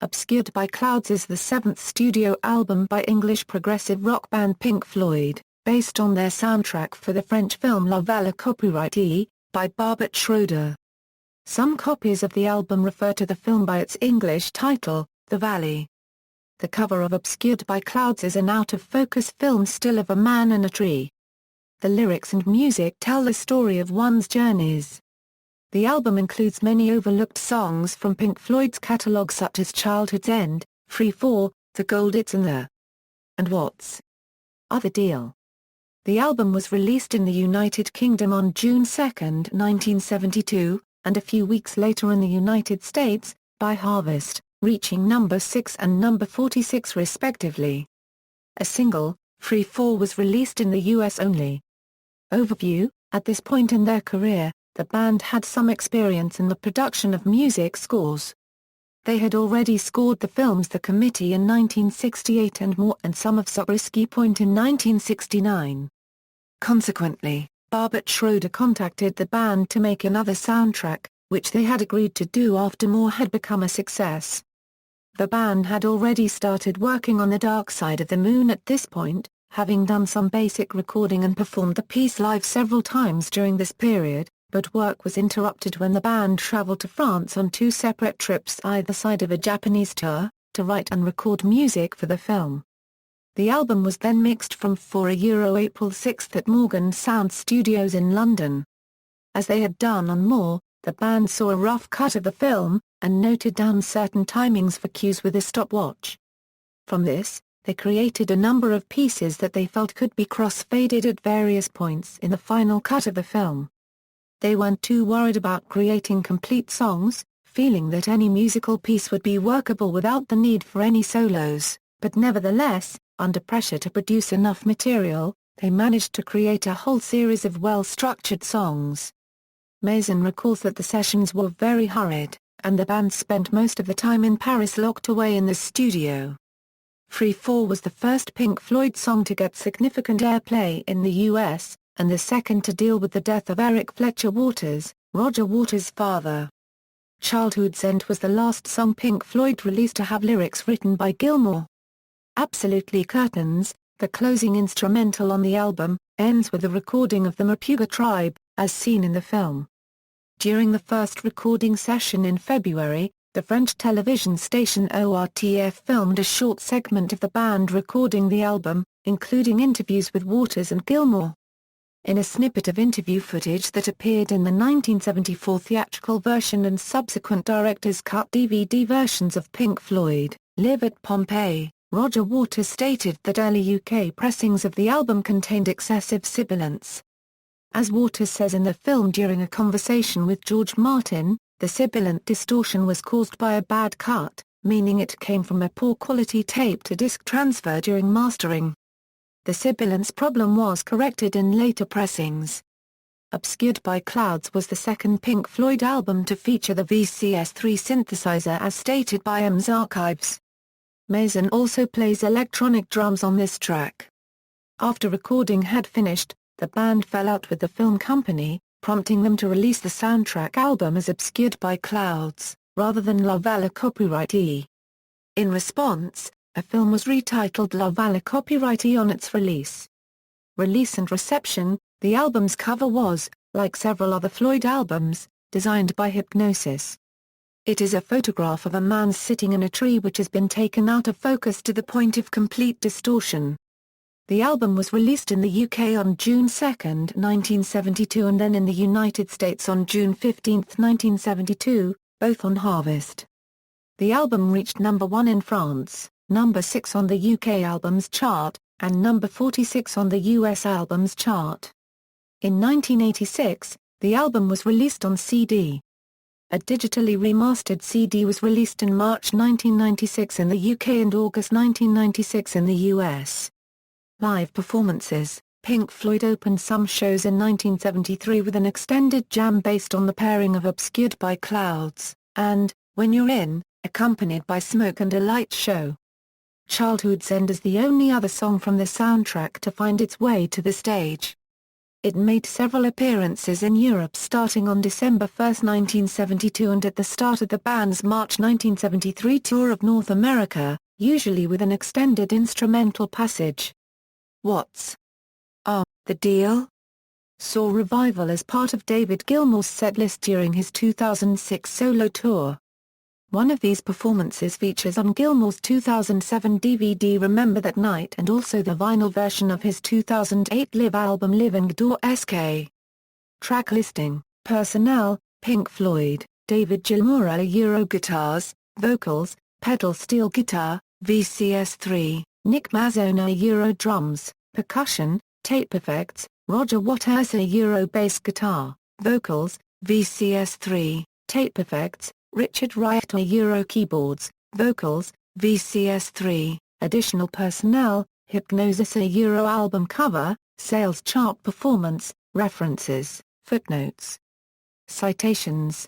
Obscured by Clouds is the seventh studio album by English progressive rock band Pink Floyd, based on their soundtrack for the French film La Vallée copyright by Barbet Schroeder. Some copies of the album refer to the film by its English title, The Valley. The cover of Obscured by Clouds is an out-of-focus film still of a man in a tree. The lyrics and music tell the story of one's journeys. The album includes many overlooked songs from Pink Floyd's catalogue such as Childhood's End, Free Fall, The Gold It's and the And What's Other Deal. The album was released in the United Kingdom on June 2, 1972, and a few weeks later in the United States, by Harvest, reaching number 6 and number 46 respectively. A single, Free Fall, was released in the US only. Overview: at this point in their career, the band had some experience in the production of music scores. They had already scored the films The Committee in 1968 and More and some of Zabriskie Point in 1969. Consequently, Barbet Schroeder contacted the band to make another soundtrack, which they had agreed to do after More had become a success. The band had already started working on The Dark Side of the Moon at this point, having done some basic recording and performed the piece live several times during this period, but work was interrupted when the band traveled to France on two separate trips either side of a Japanese tour, to write and record music for the film. The album was then mixed from April 6 at Morgan Sound Studios in London. As they had done on More, the band saw a rough cut of the film, and noted down certain timings for cues with a stopwatch. From this, they created a number of pieces that they felt could be cross-faded at various points in the final cut of the film. They weren't too worried about creating complete songs, feeling that any musical piece would be workable without the need for any solos, but nevertheless, under pressure to produce enough material, they managed to create a whole series of well-structured songs. Mason recalls that the sessions were very hurried, and the band spent most of the time in Paris locked away in the studio. Free Fall was the first Pink Floyd song to get significant airplay in the US, and the second to deal with the death of Eric Fletcher Waters, Roger Waters' father. Childhood's End was the last song Pink Floyd released to have lyrics written by Gilmour. Absolutely Curtains, the closing instrumental on the album, ends with a recording of the Mapuga tribe, as seen in the film. During the first recording session in February, the French television station ORTF filmed a short segment of the band recording the album, including interviews with Waters and Gilmour. In a snippet of interview footage that appeared in the 1974 theatrical version and subsequent director's cut DVD versions of Pink Floyd, Live at Pompeii, Roger Waters stated that early UK pressings of the album contained excessive sibilance. As Waters says in the film during a conversation with George Martin, the sibilant distortion was caused by a bad cut, meaning it came from a poor quality tape to disc transfer during mastering. The sibilance problem was corrected in later pressings. Obscured by Clouds was the second Pink Floyd album to feature the VCS-3 synthesizer as stated by M's Archives. Mason also plays electronic drums on this track. After recording had finished, the band fell out with the film company, prompting them to release the soundtrack album as Obscured by Clouds, rather than La Vallée copyright. In response, a film was retitled La Vallée copyright on its release. Release and reception: the album's cover was, like several other Floyd albums, designed by Hypnosis. It is a photograph of a man sitting in a tree which has been taken out of focus to the point of complete distortion. The album was released in the UK on June 2, 1972 and then in the United States on June 15, 1972, both on Harvest. The album reached number 1 in France, number 6 on the UK Albums Chart, and number 46 on the US Albums Chart. In 1986, the album was released on CD. A digitally remastered CD was released in March 1996 in the UK and August 1996 in the US. Live performances: Pink Floyd opened some shows in 1973 with an extended jam based on the pairing of Obscured by Clouds, and When You're In, accompanied by Smoke and a Light Show. Childhood's End is the only other song from the soundtrack to find its way to the stage. It made several appearances in Europe starting on December 1, 1972 and at the start of the band's March 1973 tour of North America, usually with an extended instrumental passage. What's the Deal? Saw revival as part of David Gilmour's setlist during his 2006 solo tour. One of these performances features on Gilmour's 2007 DVD Remember That Night and also the vinyl version of his 2008 live album Living Door SK. Track listing, personnel, Pink Floyd, David Gilmour Euro guitars, vocals, pedal steel guitar, VCS3, Nick Mazzone Euro drums, percussion, tape effects, Roger Waters Euro bass guitar, vocals, VCS3, tape effects, Richard Wright Euro keyboards, vocals, VCS3, additional personnel, Hypnosis Euro album cover, sales chart performance, references, footnotes. Citations